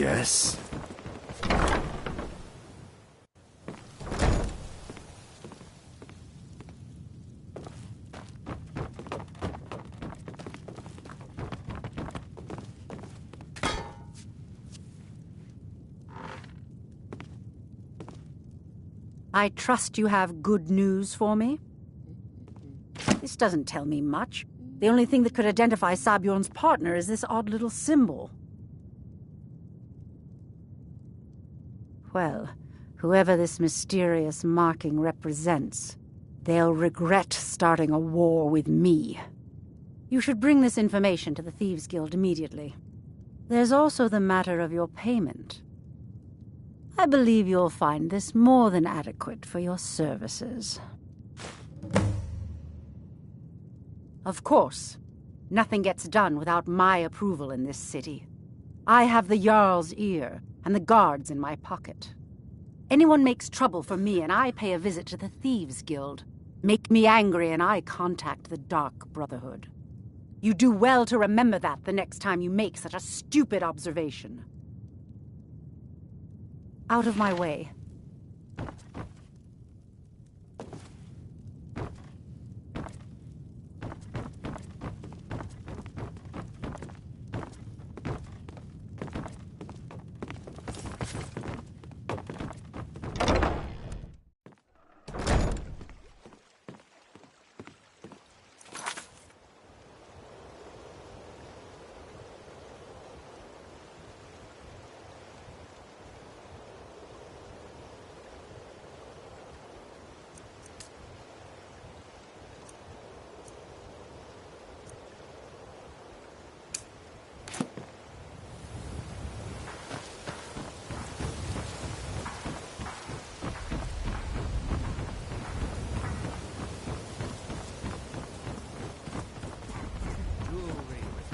Yes? I trust you have good news for me? This doesn't tell me much. The only thing that could identify Sabjorn's partner is this odd little symbol. Well, whoever this mysterious marking represents, they'll regret starting a war with me. You should bring this information to the Thieves' Guild immediately. There's also the matter of your payment. I believe you'll find this more than adequate for your services. Of course, nothing gets done without my approval in this city. I have the Jarl's ear and the guards in my pocket. Anyone makes trouble for me and I pay a visit to the Thieves' Guild. Make me angry and I contact the Dark Brotherhood. You do well to remember that the next time you make such a stupid observation. Out of my way.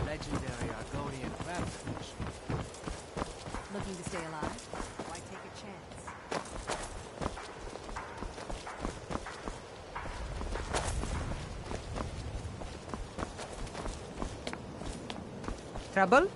Legendary Argonian craftsmanship. Looking to stay alive? Why take a chance? Trouble?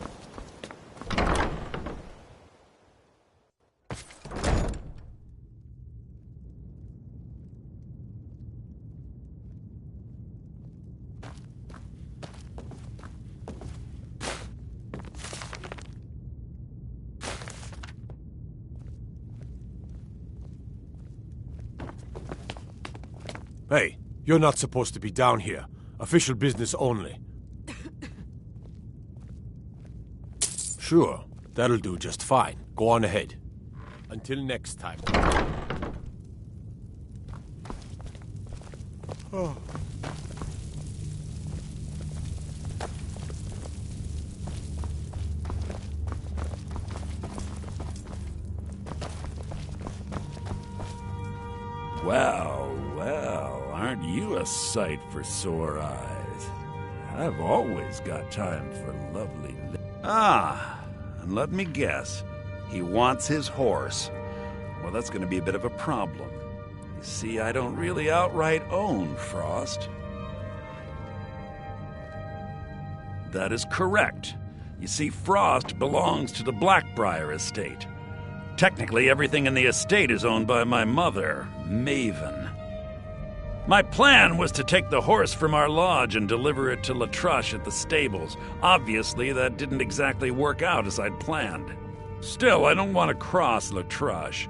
Hey, you're not supposed to be down here. Official business only. Sure, that'll do just fine. Go on ahead. Until next time. Oh. Well, well, aren't you a sight for sore eyes? I've always got time for lovely... and let me guess. He wants his horse. Well, that's going to be a bit of a problem. You see, I don't really outright own Frost. That is correct. You see, Frost belongs to the Blackbriar estate. Technically, everything in the estate is owned by my mother, Maven. My plan was to take the horse from our lodge and deliver it to Latrush at the stables. Obviously, that didn't exactly work out as I'd planned. Still, I don't want to cross Latrush.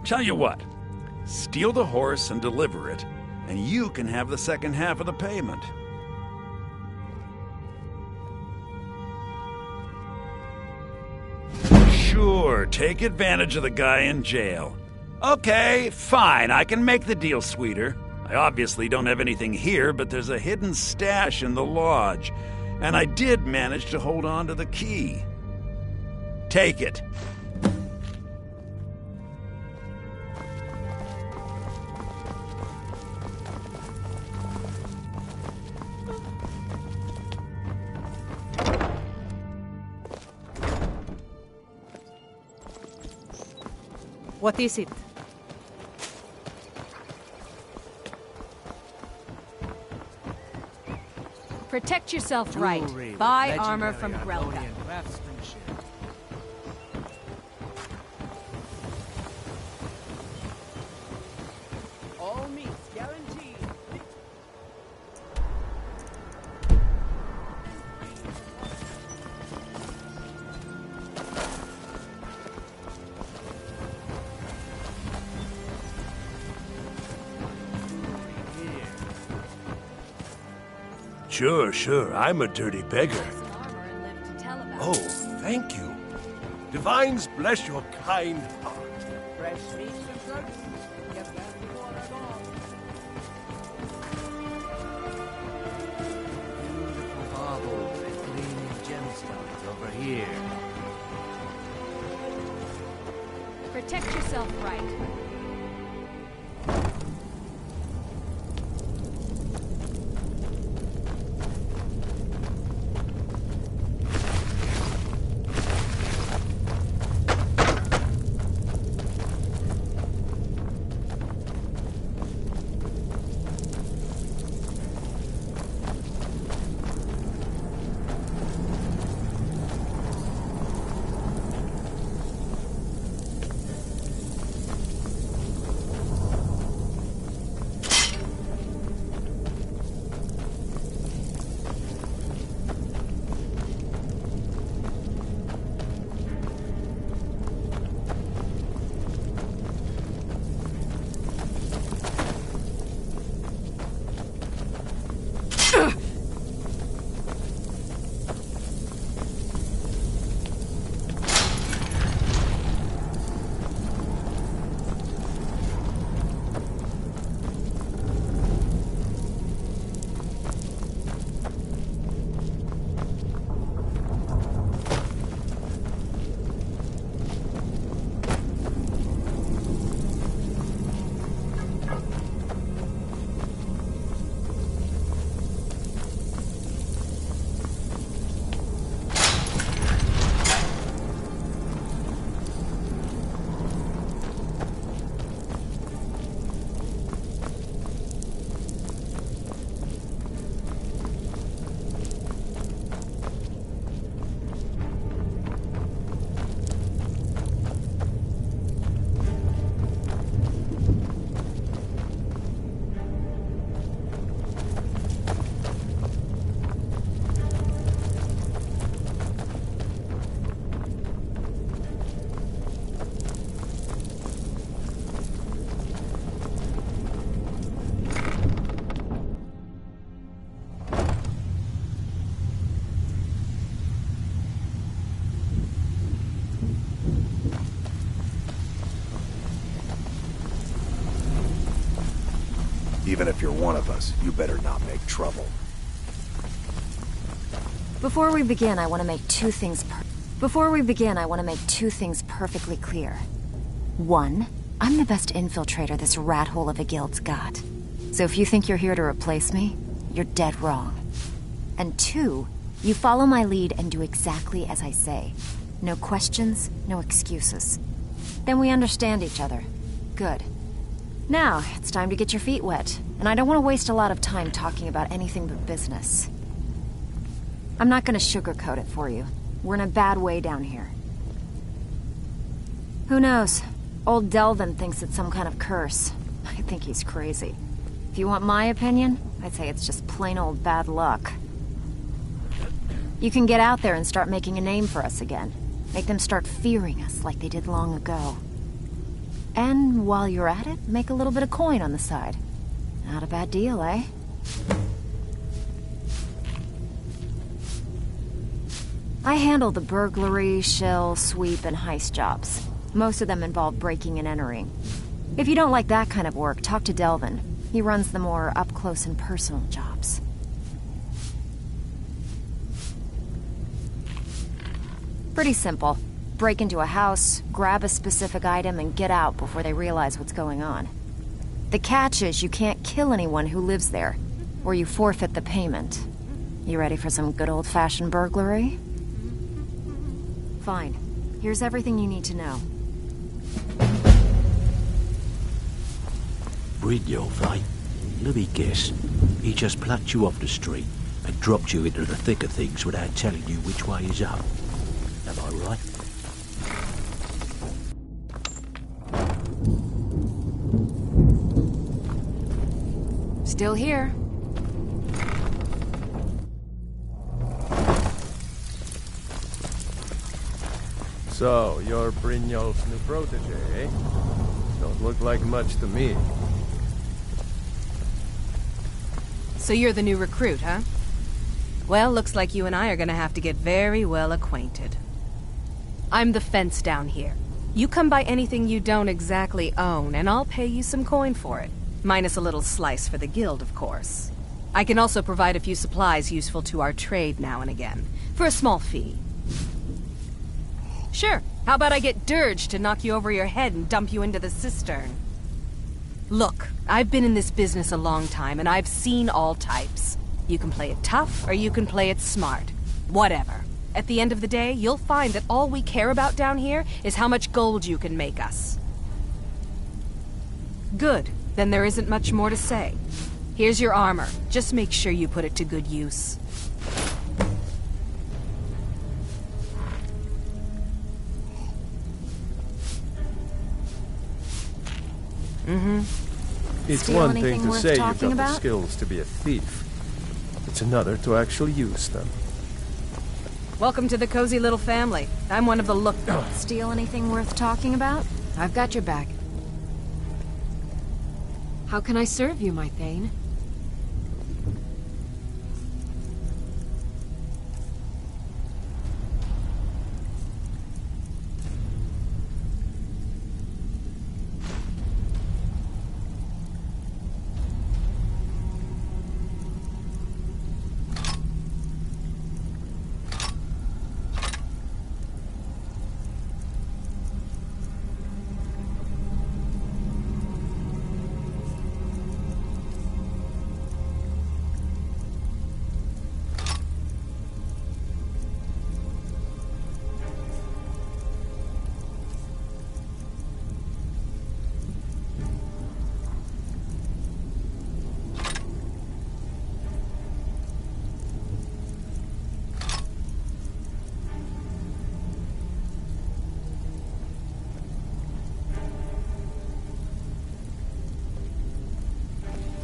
Tell you what, steal the horse and deliver it, and you can have the second half of the payment. Sure, take advantage of the guy in jail. Okay, fine, I can make the deal sweeter. I obviously don't have anything here, but there's a hidden stash in the lodge, and I did manage to hold on to the key. Take it. What is it? Protect yourself right. Buy armor from Grelka. Argonian craftsmanship. Sure. I'm a dirty beggar. Some armor and live to tell about Oh, it. thank you. Divines bless your kind heart. Fresh meat and good. Get back before I go. Beautiful marble with gleaming gemstones over here. Protect yourself right. Even if you're one of us, you better not make trouble. Before we begin, I want to make two things perfectly clear. One, I'm the best infiltrator this rat hole of a guild's got. So if you think you're here to replace me, you're dead wrong. And two, you follow my lead and do exactly as I say. No questions, no excuses. Then we understand each other. Good. Now, it's time to get your feet wet, and I don't want to waste a lot of time talking about anything but business. I'm not gonna sugarcoat it for you. We're in a bad way down here. Who knows? Old Delvin thinks it's some kind of curse. I think he's crazy. If you want my opinion, I'd say it's just plain old bad luck. You can get out there and start making a name for us again. Make them start fearing us like they did long ago. And while you're at it, make a little bit of coin on the side. Not a bad deal, eh? I handle the burglary, shell, sweep, and heist jobs. Most of them involve breaking and entering. If you don't like that kind of work, talk to Delvin. He runs the more up-close and personal jobs. Pretty simple. Break into a house, grab a specific item, and get out before they realize what's going on. The catch is you can't kill anyone who lives there, or you forfeit the payment. You ready for some good old-fashioned burglary? Fine. Here's everything you need to know. Brynjolf, eh? Let me guess. He just plucked you off the street and dropped you into the thick of things without telling you which way is up. Am I right? Still here. So, you're Brynjolf's new protege, eh? Don't look like much to me. So you're the new recruit, huh? Well, looks like you and I are gonna have to get very well acquainted. I'm the fence down here. You come by anything you don't exactly own, and I'll pay you some coin for it. Minus a little slice for the guild, of course. I can also provide a few supplies useful to our trade now and again, for a small fee. Sure, how about I get Dirge to knock you over your head and dump you into the cistern? Look, I've been in this business a long time, and I've seen all types. You can play it tough, or you can play it smart. Whatever. At the end of the day, you'll find that all we care about down here is how much gold you can make us. Good. Then there isn't much more to say. Here's your armor. Just make sure you put it to good use. It's Steal one anything thing to worth say you've got talking the about? skills to be a thief. It's another to actually use them. Welcome to the cozy little family. I'm one of the look... Steal anything worth talking about? I've got your back. How can I serve you, my Thane?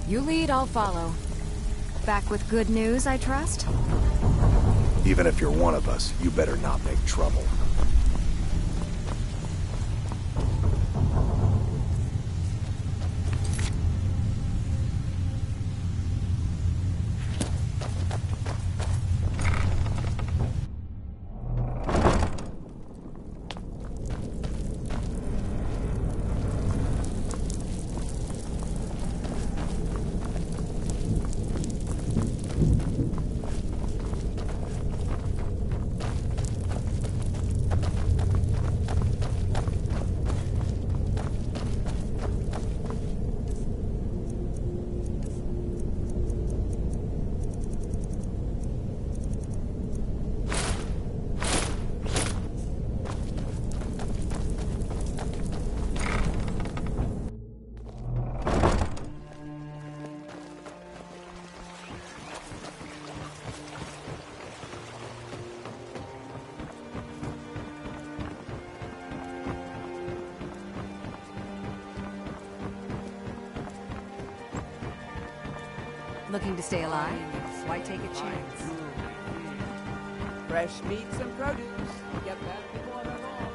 You lead, I'll follow. Back with good news, I trust? Even if you're one of us, you better not make trouble. Looking to stay alive? Why take a chance? Fresh meats and produce. Get that before they're gone.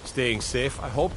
Staying safe, I hope.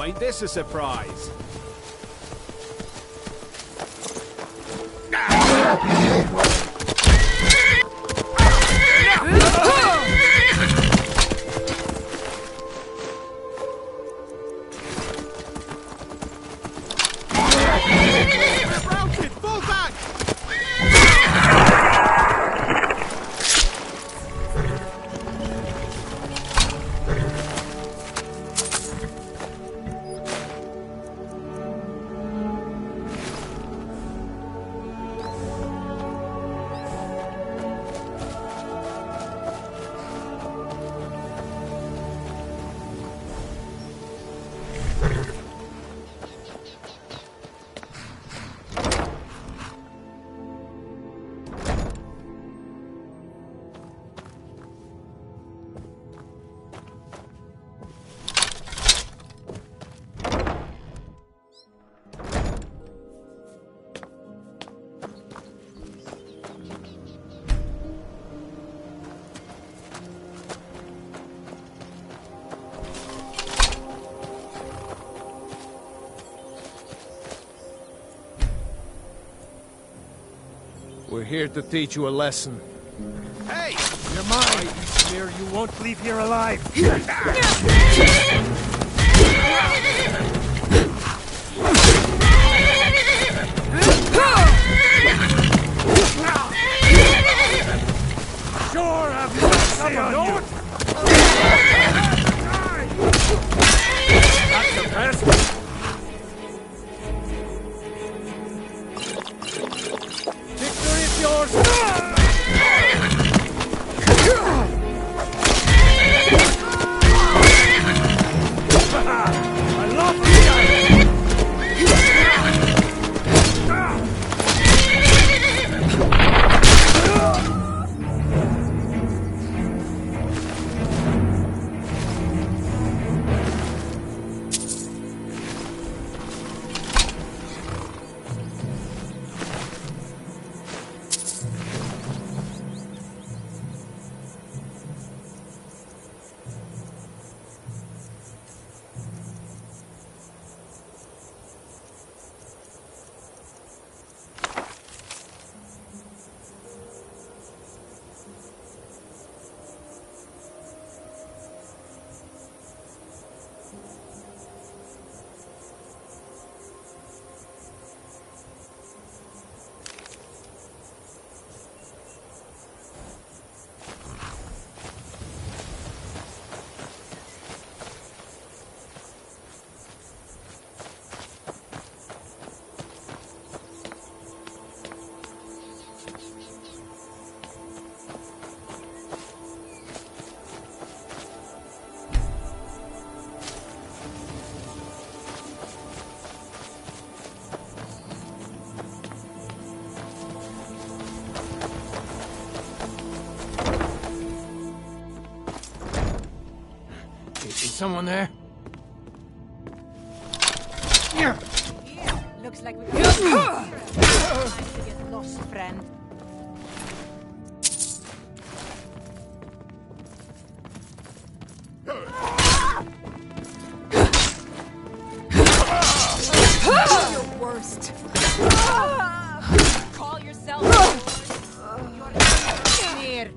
Now ain't this a surprise? We're here to teach you a lesson. Hey! You're mine! I swear you won't leave here alive! Sure, I've mercy on you! That's the best! Victory is yours! I love you! Is someone there? Yeah, looks like we time to get lost, friend. Your worst. Call yourself You're near.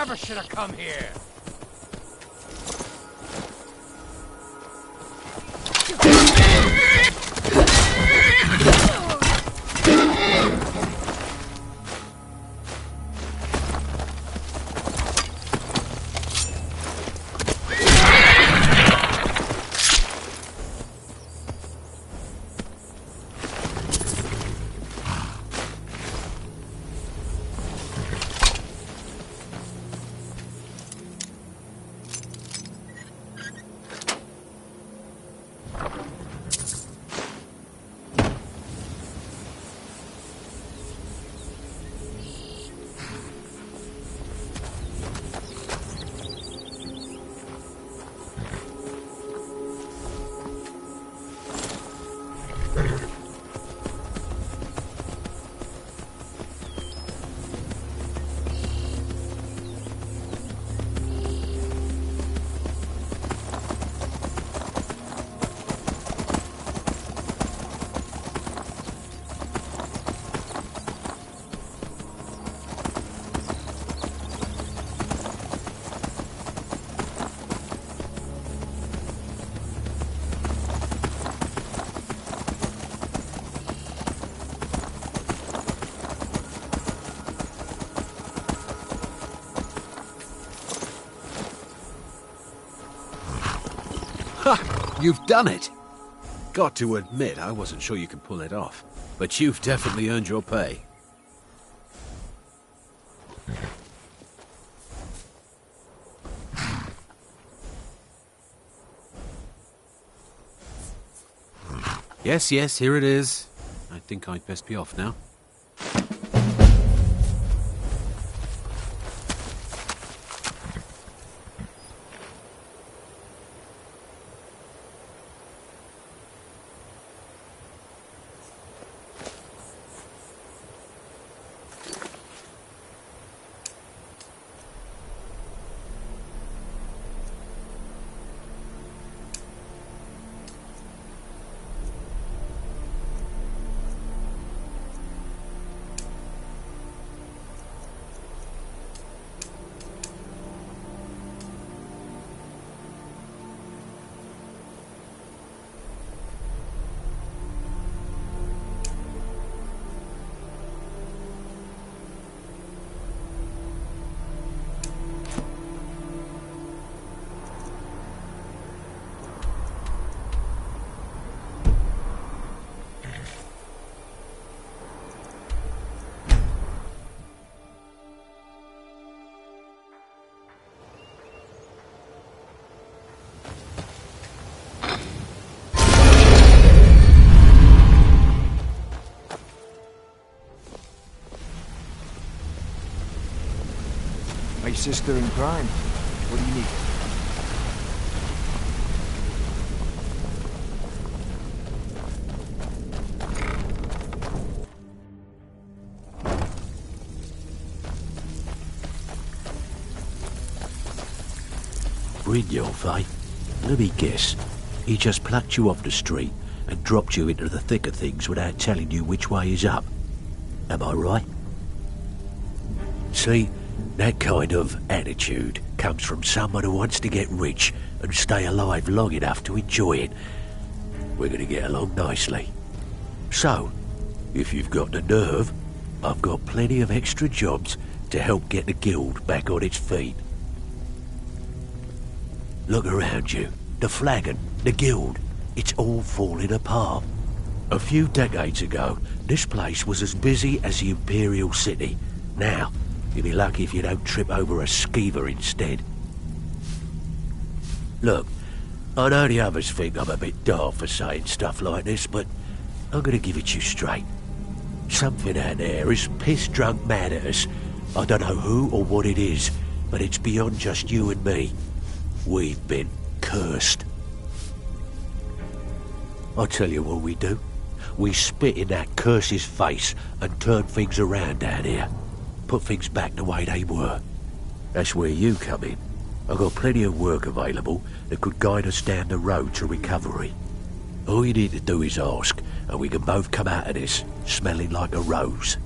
never should have come here. Ha! You've done it! Got to admit, I wasn't sure you could pull it off. But you've definitely earned your pay. Yes, yes, here it is. I think I'd best be off now. My sister in crime. What do you need? Brynjolf, eh? Let me guess. He just plucked you off the street and dropped you into the thick of things without telling you which way is up. Am I right? See, that kind of attitude comes from someone who wants to get rich and stay alive long enough to enjoy it. We're going to get along nicely. So, if you've got the nerve, I've got plenty of extra jobs to help get the guild back on its feet. Look around you. The flagon, the guild, it's all falling apart. A few decades ago, this place was as busy as the Imperial City. Now, you'll be lucky if you don't trip over a skeever instead. Look, I know the others think I'm a bit daft for saying stuff like this, but I'm gonna give it you straight. Something out there is piss-drunk mad at us. I don't know who or what it is, but it's beyond just you and me. We've been cursed. I'll tell you what we do. We spit in that curse's face and turn things around down here. Put things back the way they were. That's where you come in. I've got plenty of work available that could guide us down the road to recovery. All you need to do is ask, and we can both come out of this smelling like a rose.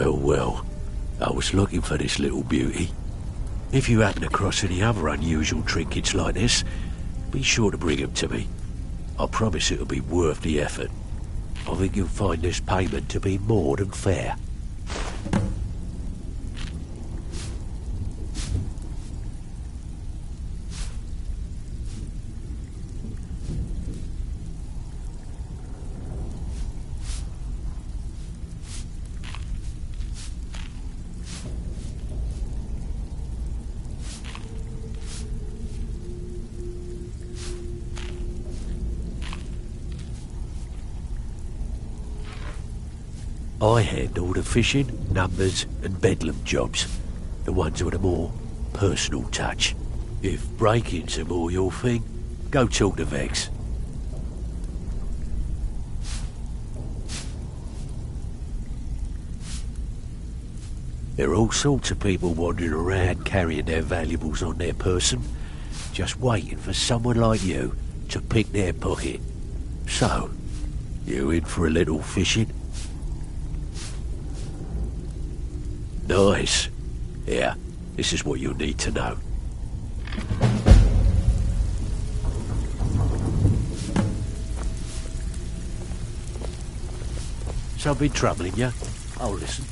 Well, I was looking for this little beauty. If you happen across any other unusual trinkets like this, be sure to bring them to me. I promise it'll be worth the effort. I think you'll find this payment to be more than fair. I handle the fishing, numbers and bedlam jobs, the ones with a more personal touch. If breaking's more your thing, go talk to Vex. There are all sorts of people wandering around carrying their valuables on their person, just waiting for someone like you to pick their pocket. So, you in for a little fishing? Nice. Yeah, this is what you'll need to know. Something troubling you? I'll listen.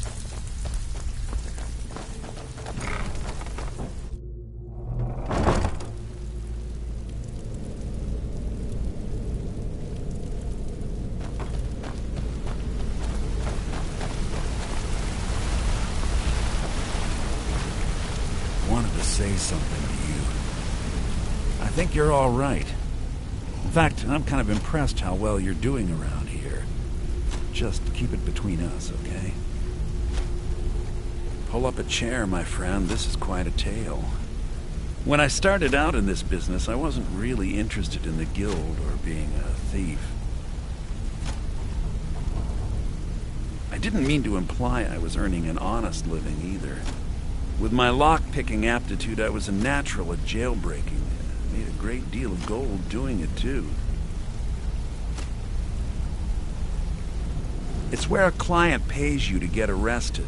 Say something to you. I think you're all right. In fact, I'm kind of impressed how well you're doing around here. Just keep it between us, okay? Pull up a chair, my friend. This is quite a tale. When I started out in this business, I wasn't really interested in the guild or being a thief. I didn't mean to imply I was earning an honest living either. With my lock-picking aptitude, I was a natural at jailbreaking. I made a great deal of gold doing it, too. It's where a client pays you to get arrested.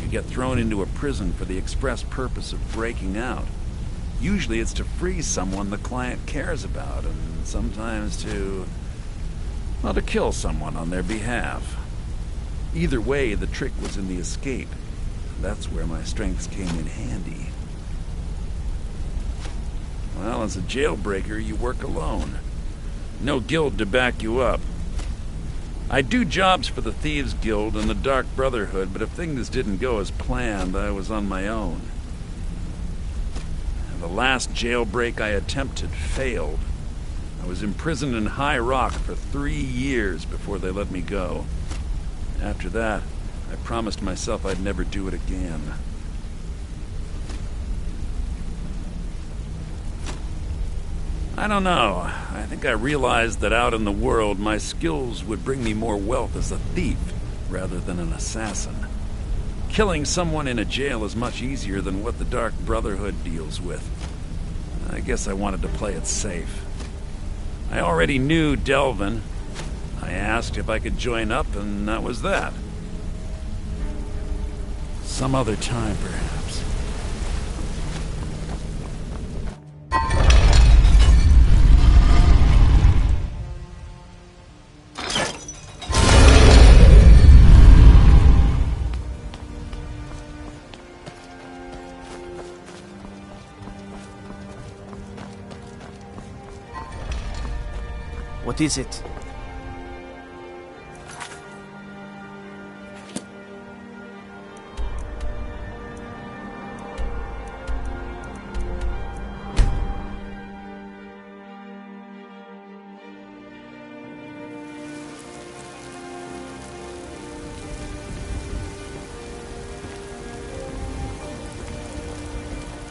You get thrown into a prison for the express purpose of breaking out. Usually it's to free someone the client cares about, and sometimes to kill someone on their behalf. Either way, the trick was in the escape. That's where my strengths came in handy. Well, as a jailbreaker, you work alone. No guild to back you up. I do jobs for the Thieves Guild and the Dark Brotherhood, but if things didn't go as planned, I was on my own. And the last jailbreak I attempted failed. I was imprisoned in High Rock for 3 years before they let me go. After that, I promised myself I'd never do it again. I don't know. I think I realized that out in the world, my skills would bring me more wealth as a thief rather than an assassin. Killing someone in a jail is much easier than what the Dark Brotherhood deals with. I guess I wanted to play it safe. I already knew Delvin. I asked if I could join up, and that was that. Some other time, perhaps. What is it?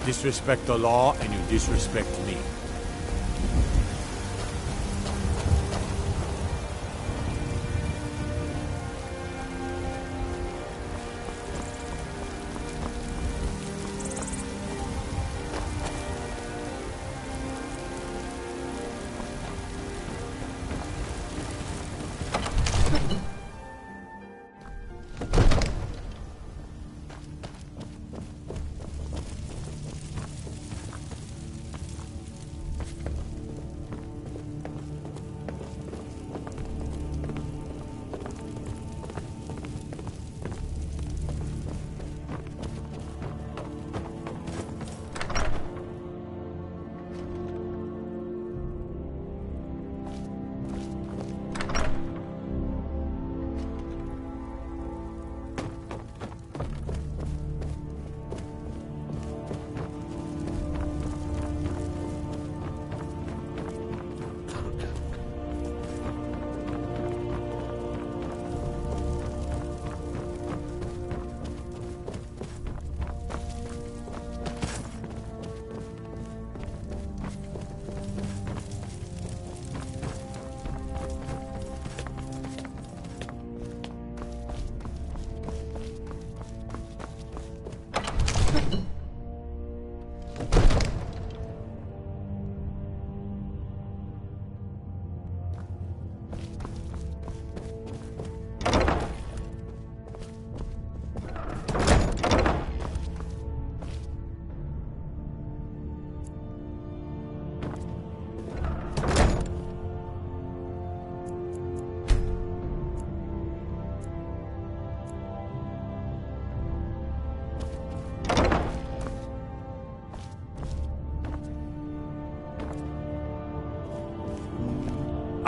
Disrespect the law, and you disrespect me.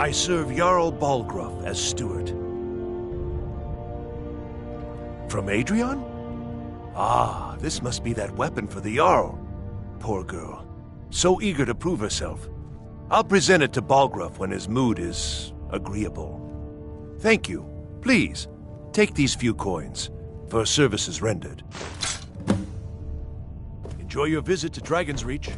I serve Jarl Balgruuf as steward. From Adrian? Ah, this must be that weapon for the Jarl. Poor girl. So eager to prove herself. I'll present it to Balgruuf when his mood is agreeable. Thank you. Please, take these few coins for services rendered. Enjoy your visit to Dragon's Reach.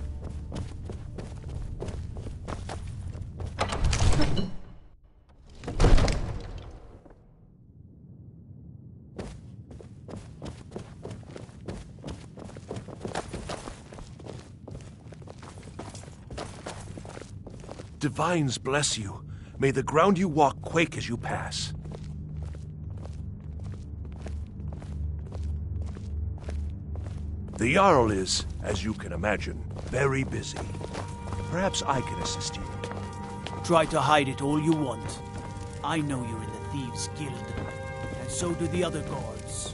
Divines bless you. May the ground you walk quake as you pass. The Jarl is, as you can imagine, very busy. Perhaps I can assist you. Try to hide it all you want. I know you're in the Thieves' Guild, and so do the other guards.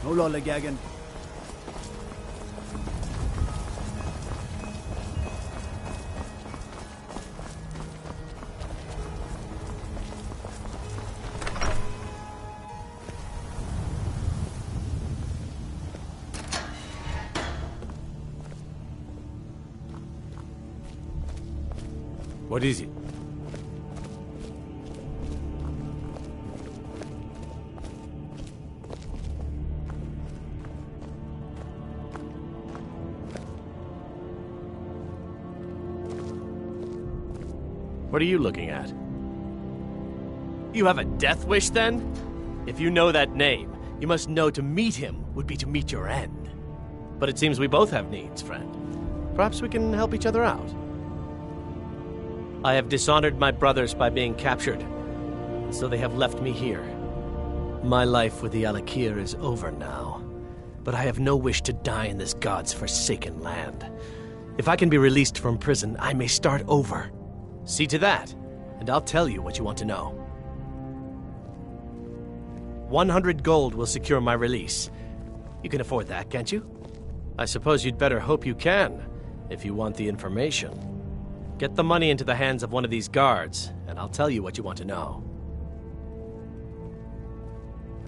No lollygagging. What is it? What are you looking at? You have a death wish, then? If you know that name, you must know to meet him would be to meet your end. But it seems we both have needs, friend. Perhaps we can help each other out. I have dishonored my brothers by being captured, so they have left me here. My life with the Alakir is over now, but I have no wish to die in this god's forsaken land. If I can be released from prison, I may start over. See to that, and I'll tell you what you want to know. 100 gold will secure my release. You can afford that, can't you? I suppose you'd better hope you can, if you want the information. Get the money into the hands of one of these guards, and I'll tell you what you want to know.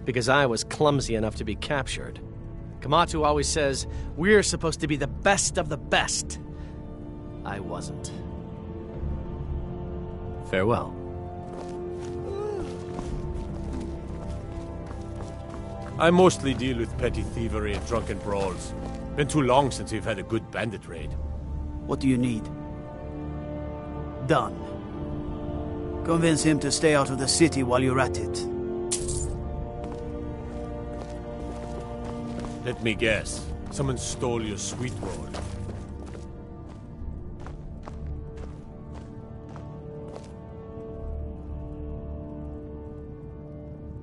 Because I was clumsy enough to be captured. Kamatu always says, we're supposed to be the best of the best. I wasn't. Farewell. I mostly deal with petty thievery and drunken brawls. Been too long since we've had a good bandit raid. What do you need? Done. Convince him to stay out of the city while you're at it. Let me guess. Someone stole your sweet roll.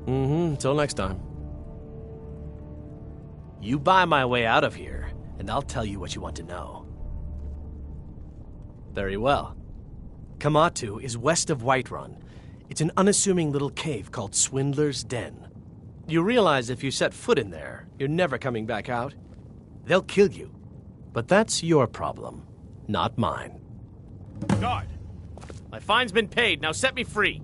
Until next time. You buy my way out of here, and I'll tell you what you want to know. Very well. Kamatu is west of Whiterun. It's an unassuming little cave called Swindler's Den. You realize if you set foot in there, you're never coming back out. They'll kill you. But that's your problem, not mine. Guard! My fine's been paid, now set me free!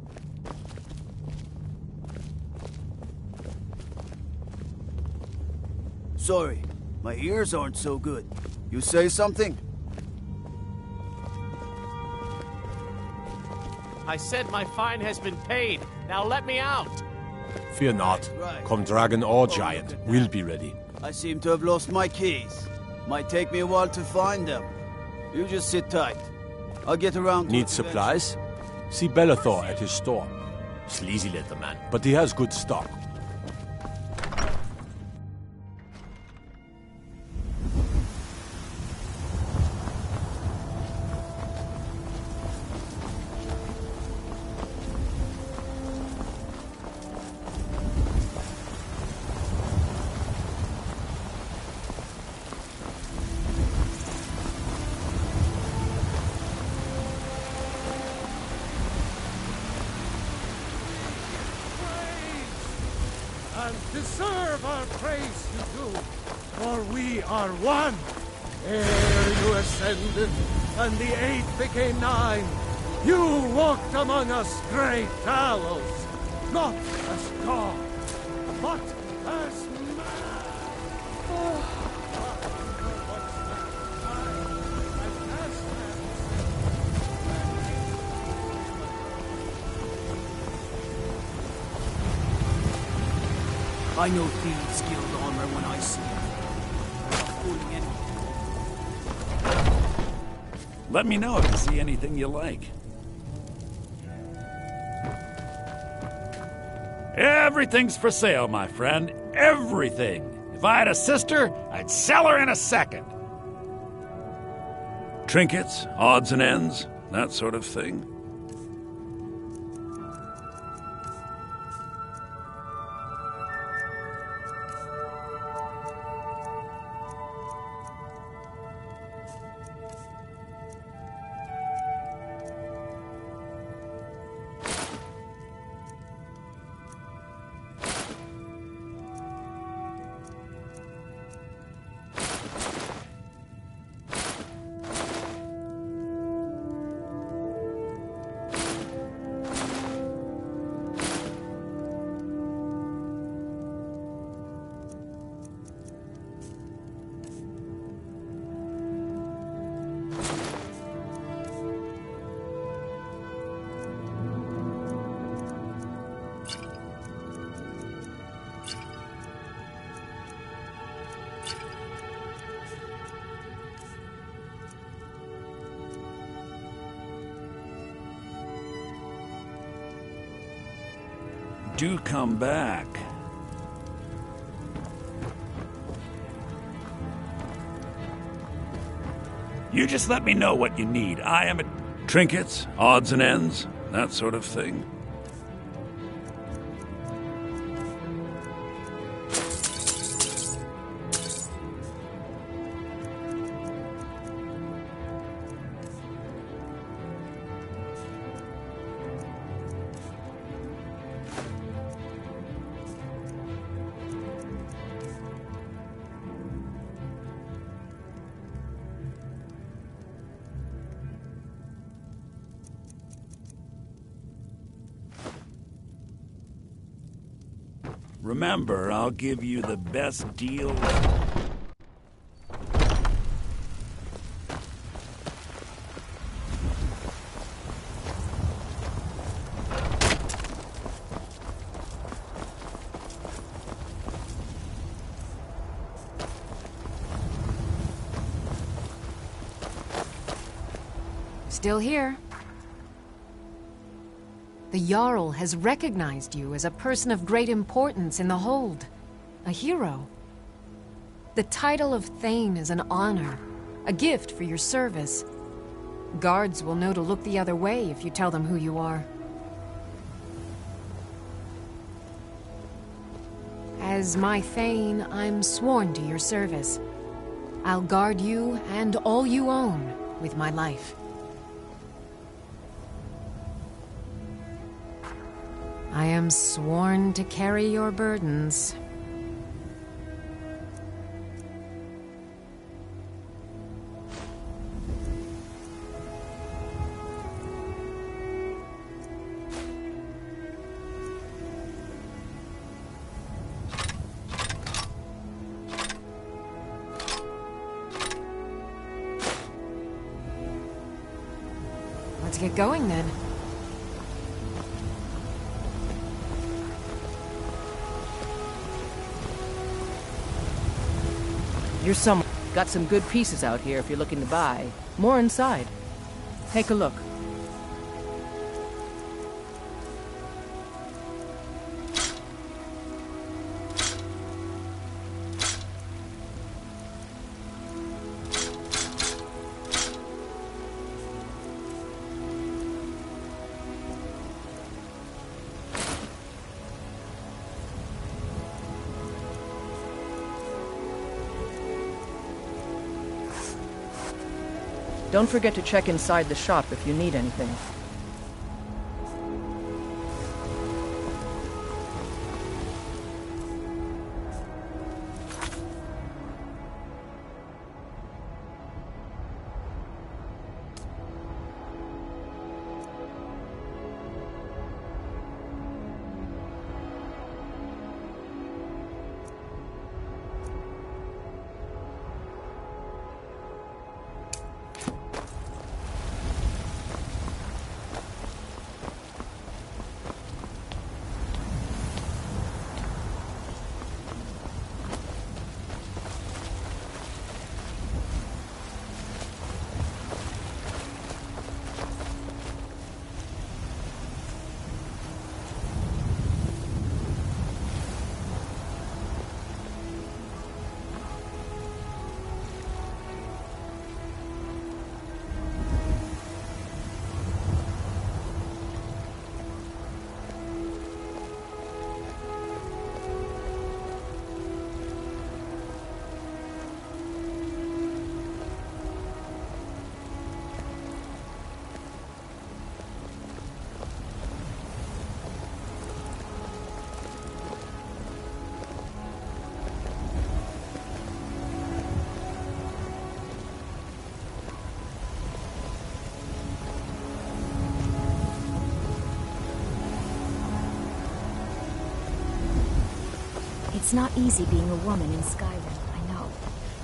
Sorry, my ears aren't so good. You say something? I said my fine has been paid. Now let me out! Fear not. Right. Come dragon or giant, we'll be ready. I seem to have lost my keys. Might take me a while to find them. You just sit tight. I'll get around to Need it supplies? See Bellathor at his store. Sleazy little man, but he has good stock. and deserve our praise you do, for we are one. Ere you ascended, and the 8 became 9, you walked among us great Talos, not as God, but as man. I know Thieves Guild armor when I see it. I'm not fooling anyone. Let me know if you see anything you like. Everything's for sale, my friend. Everything. If I had a sister, I'd sell her in a second. Trinkets, odds and ends, that sort of thing. Do come back. You just let me know what you need. I am at trinkets, odds and ends, that sort of thing. Remember, I'll give you the best deal. Still here. The Jarl has recognized you as a person of great importance in the Hold. A hero. The title of Thane is an honor, a gift for your service. Guards will know to look the other way if you tell them who you are. As my Thane, I'm sworn to your service. I'll guard you and all you own with my life. I am sworn to carry your burdens. Let's get going then. You're got some good pieces out here if you're looking to buy. More inside. Take a look. Don't forget to check inside the shop if you need anything. It's not easy being a woman in Skyrim, I know.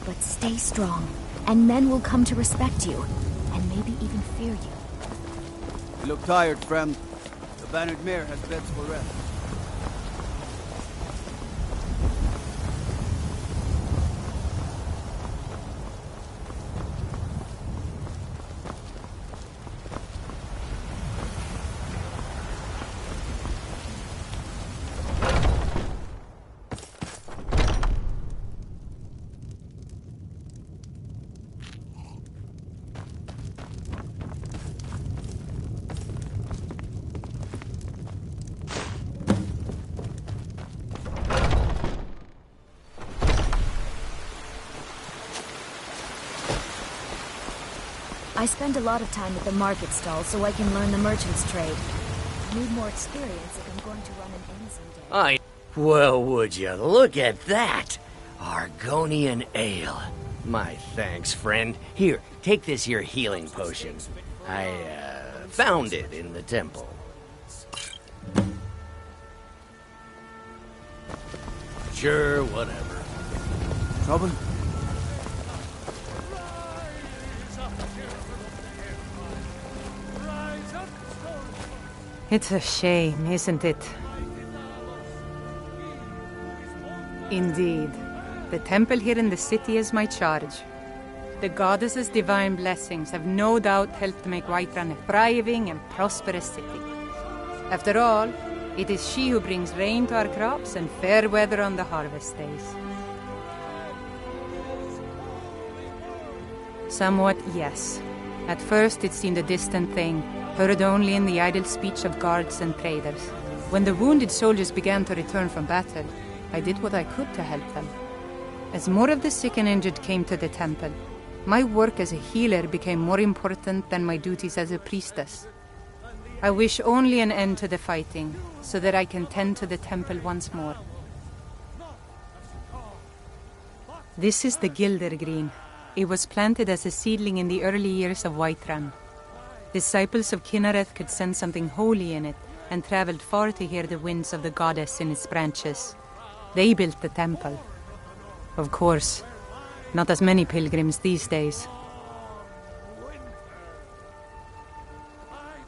But stay strong, and men will come to respect you, and maybe even fear you. You look tired, friend. The Bannered Mare has beds for rest. I spend a lot of time at the market stall so I can learn the merchant's trade. I need more experience if I'm going to run an inn someday. Well, would you look at that? Argonian ale. My thanks, friend. Here, take this here healing potion. I, found it in the temple. Sure, whatever. Trouble? It's a shame, isn't it? Indeed. The temple here in the city is my charge. The goddess's divine blessings have no doubt helped make Whiterun a thriving and prosperous city. After all, it is she who brings rain to our crops and fair weather on the harvest days. Somewhat, yes. At first it seemed a distant thing, heard only in the idle speech of guards and traders. When the wounded soldiers began to return from battle, I did what I could to help them. As more of the sick and injured came to the temple, my work as a healer became more important than my duties as a priestess. I wish only an end to the fighting, so that I can tend to the temple once more. This is the Gildergreen. It was planted as a seedling in the early years of Whiterun. Disciples of Kynareth could sense something holy in it, and traveled far to hear the winds of the goddess in its branches. They built the temple. Of course, not as many pilgrims these days.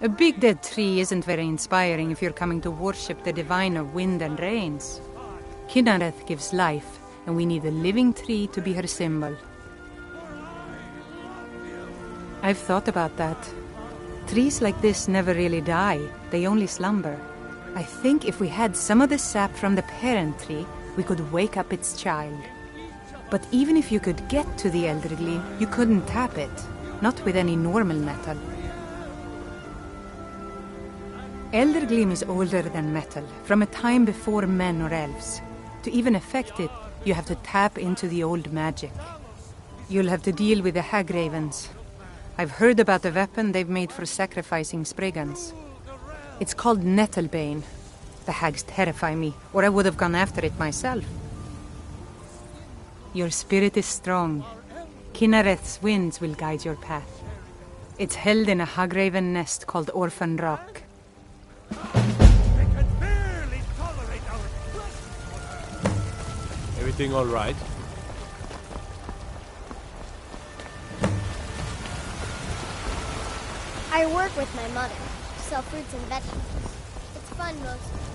A big dead tree isn't very inspiring if you're coming to worship the divine of wind and rains. Kynareth gives life, and we need a living tree to be her symbol. I've thought about that. Trees like this never really die, they only slumber. I think if we had some of the sap from the parent tree, we could wake up its child. But even if you could get to the Eldergleam, you couldn't tap it, not with any normal metal. Eldergleam is older than metal, from a time before men or elves. To even affect it, you have to tap into the old magic. You'll have to deal with the Hagravens. I've heard about the weapon they've made for sacrificing Spriggans. It's called Nettlebane. The hags terrify me, or I would have gone after it myself. Your spirit is strong. Kynareth's winds will guide your path. It's held in a Hagraven nest called Orphan Rock. Everything all right? I work with my mother, sell fruits and vegetables. It's fun mostly.